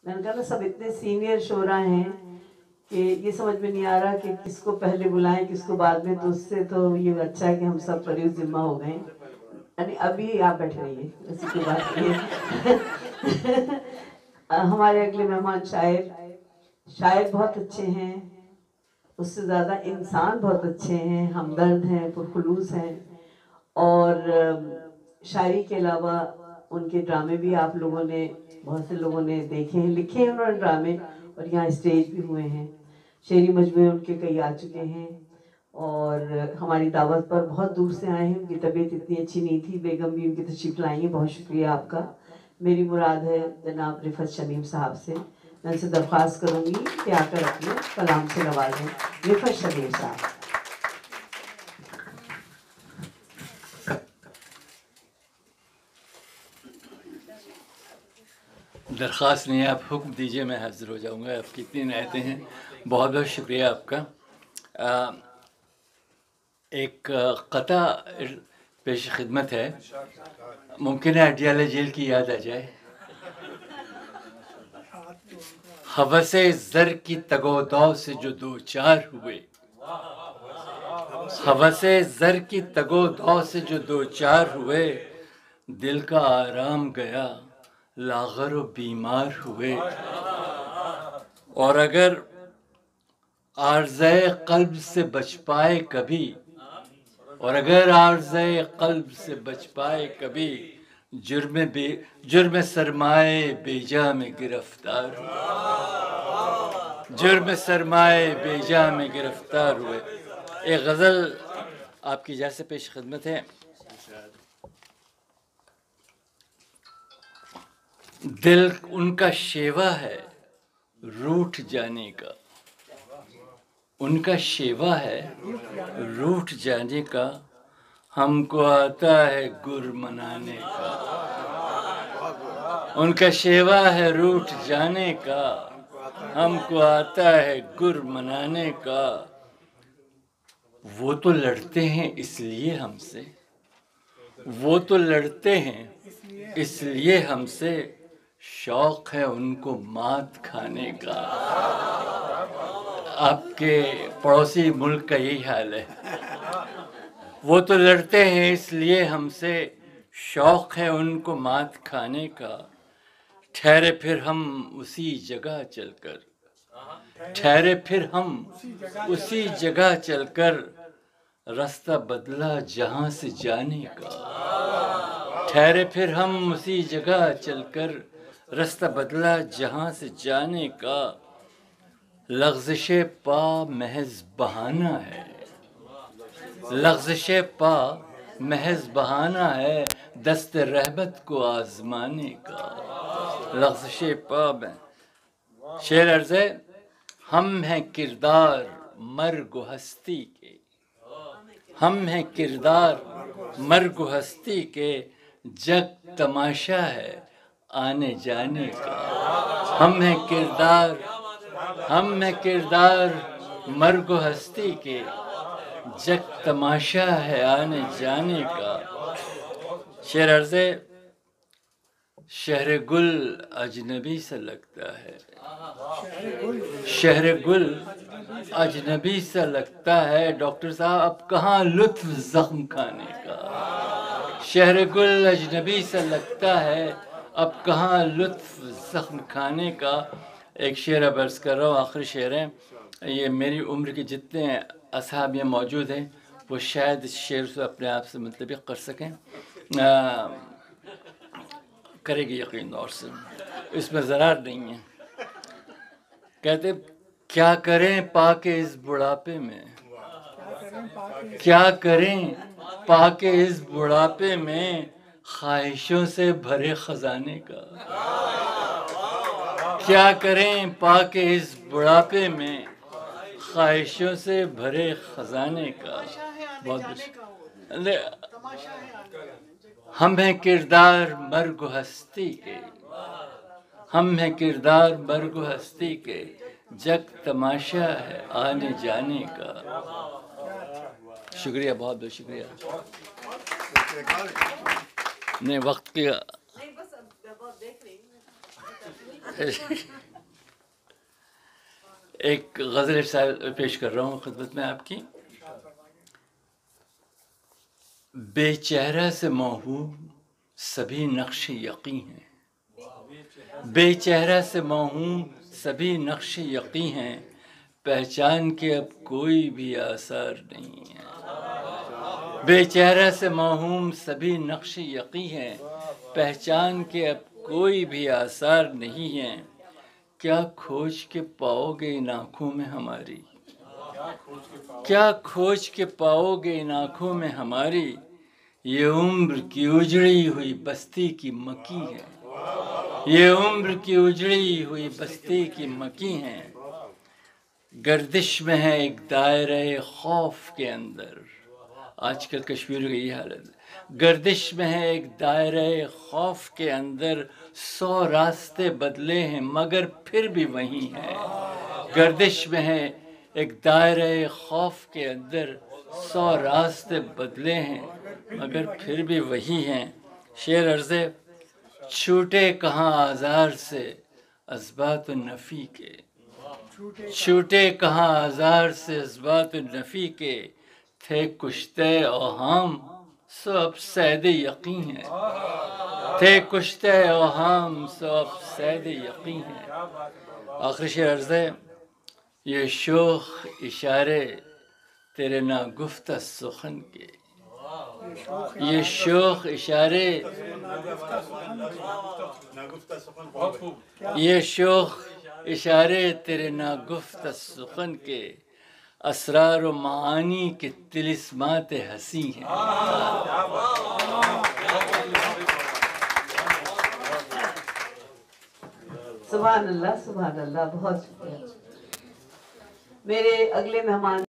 میں نے کہا نا سب اتنے سینئر شعراء ہیں کہ یہ سمجھ میں نہیں آ رہا کہ کس کو پہلے بلائیں کس کو بعد میں، تو اس سے تو یہ اچھا ہے کہ ہم سب پر ذمہ ہو گئے. یعنی ابھی آپ بیٹھے رہیے، ایسی کوئی بات نہیں ہے. ہمارے اگلے مہمان شاعر بہت اچھے ہیں، اس سے زیادہ انسان بہت اچھے ہیں، ہمدرد ہیں، پرخلوص ہیں. اور شاعری کے علاوہ ان کے ڈرامے بھی آپ لوگوں نے، بہت سے لوگوں نے دیکھے ہیں، لکھے ہیں انہوں نے ڈرامے، اور یہاں اسٹیج بھی ہوئے ہیں. شعری مجموعے ان کے کئی آ چکے ہیں، اور ہماری دعوت پر بہت دور سے آئے ہیں. ان کی طبیعت اتنی اچھی نہیں تھی، بیگم بھی ان کی تشریف لائی ہیں. بہت شکریہ آپ کا. میری مراد ہے جناب رفعت شمیم صاحب سے. میں ان سے درخواست کروں گی کہ آ کر اپنے کلام سے نوازیں. رفعت شمیم صاحب. درخواست نہیں ہے، آپ حکم دیجئے، میں حاضر ہو جاؤں گا. آپ کی اتنی عنایتیں ہیں، بہت بہت شکریہ آپ کا. ایک قطع پیش خدمت ہے، ممکن ہے اڈیالہ جیل کی یاد آ جائے. ہوس زر کی تگ و دو سے جو دو چار ہوئے، ہوس زر کی تگ و دو سے جو دو چار ہوئے، دل کا آرام گیا لاغر و بیمار ہوئے. اور اگر عارضۂ قلب سے بچ پائے کبھی، اور اگر عارضۂ قلب سے بچ پائے کبھی، جرم سرمائے بیجا میں گرفتار ہوئے. جرم سرمائے بیجا میں گرفتار ہوئے. ایک غزل آپ کی اجازت سے پیش خدمت ہے. دل ان کا شیوا ہے روٹھ جانے کا، ان کا شیوا ہے روٹھ جانے کا، ہم کو آتا ہے گر منانے کا. ان کا شیوا ہے روٹھ جانے کا، ہم کو آتا ہے گر منانے کا. وہ تو لڑتے ہیں اس لیے ہم سے، وہ تو لڑتے ہیں اس لیے ہم سے، شوق ہے ان کو مات کھانے کا. آپ کے پڑوسی ملک کا یہی حال ہے. وہ تو لڑتے ہیں اس لیے ہم سے، شوق ہے ان کو مات کھانے کا. ٹھہرے پھر ہم اسی جگہ چل کر، ٹھہرے پھر ہم اسی جگہ چل کر، رستہ بدلا جہاں سے جانے کا. ٹھہرے پھر ہم اسی جگہ چل کر، رستہ بدلا جہاں سے جانے کا. لغزش پا محض بہانہ ہے، لغزش پا محض بہانہ ہے، دست رہبت کو آزمانے کا. لغزش پا میں شعر عرض ہے. ہم ہیں کردار مرگ و ہستی کے، ہم ہیں کردار مرگ و ہستی کے، جگ تماشا ہے آنے جانے کا. ہم ہیں کردار، ہم ہیں کردار مرگ و ہستی کے، جگ تماشا ہے آنے جانے کا. شعر عرض ہے. شہر گل اجنبی سا لگتا ہے، شہر گل اجنبی سا لگتا ہے، ڈاکٹر صاحب اب کہاں لطف زخم کھانے کا. شہر گل اجنبی سا لگتا ہے، اب کہاں لطف زخم کھانے کا. ایک شعر اب عرض کر رہا ہوں، آخری شعر ہے یہ. میری عمر کے جتنے اصحاب یہاں موجود ہیں وہ شاید اس شعر سے اپنے آپ سے منطبق کر سکیں. کرے گی یقین اور سے، اس میں زرار نہیں ہے. کہتے کیا کریں پا کے اس بڑھاپے میں، کیا کریں پا کے اس بڑھاپے میں، خواہشوں سے بھرے خزانے کا. کیا کریں پا کے اس بڑھاپے میں، خواہشوں سے بھرے خزانے کا. ہم ہیں کردار مرگ و ہستی کے، ہم ہیں کردار مرگ و ہستی کے، جگ تماشا ہے آنے جانے کا. شکریہ، بہت بہت شکریہ. نہیں وقت کی ایک غزل پیش کر رہا ہوں خدمت میں آپ کی. بے چہرہ سے موہوم سبھی نقش یقین ہیں، بے چہرہ سے موہوم سبھی نقش یقین ہیں، پہچان کے اب کوئی بھی آثار نہیں ہے. بے چہرہ سے موہوم سبھی نقش یقین ہیں، پہچان کے اب کوئی بھی آثار نہیں ہیں. کیا کھوج کے پاؤ گے ان آنکھوں میں ہماری، کیا کھوج کے پاؤ گے ان آنکھوں میں ہماری، یہ عمر کی اجڑی ہوئی بستی کی مکی ہے، یہ عمر کی اجڑی ہوئی بستی کی مکی ہے. گردش میں ہے ایک دائرہ خوف کے اندر، آج کل کشمیر کی یہ حالت ہے. گردش میں ہے ایک دائرہ خوف کے اندر، 100 راستے بدلے ہیں مگر پھر بھی وہی ہیں. گردش میں ہے ایک دائرہ خوف کے اندر، 100 راستے بدلے ہیں مگر پھر بھی وہی ہیں. شعر عرض ہے: چھوٹے کہاں آزار سے اثبات النفی کے، چھوٹے کہاں آزار سے اثبات النفی کے، تھے کشتے اوہام سو اب صید یقین ہے، تھے کشتے اوہام سو اب صید یقین ہے. آخری شعر عرض ہے: یہ شوخ اشارے تیرے ناگفتہ سخن کے، یہ شوخ اشارے، یہ شوخ اشارے تیرے ناگفتہ سخن کے، اسرار و معانی کے طلسمات ہنسی ہیں. سبحان اللہ، سبحان اللہ، بہت شکریہ. میرے اگلے مہمان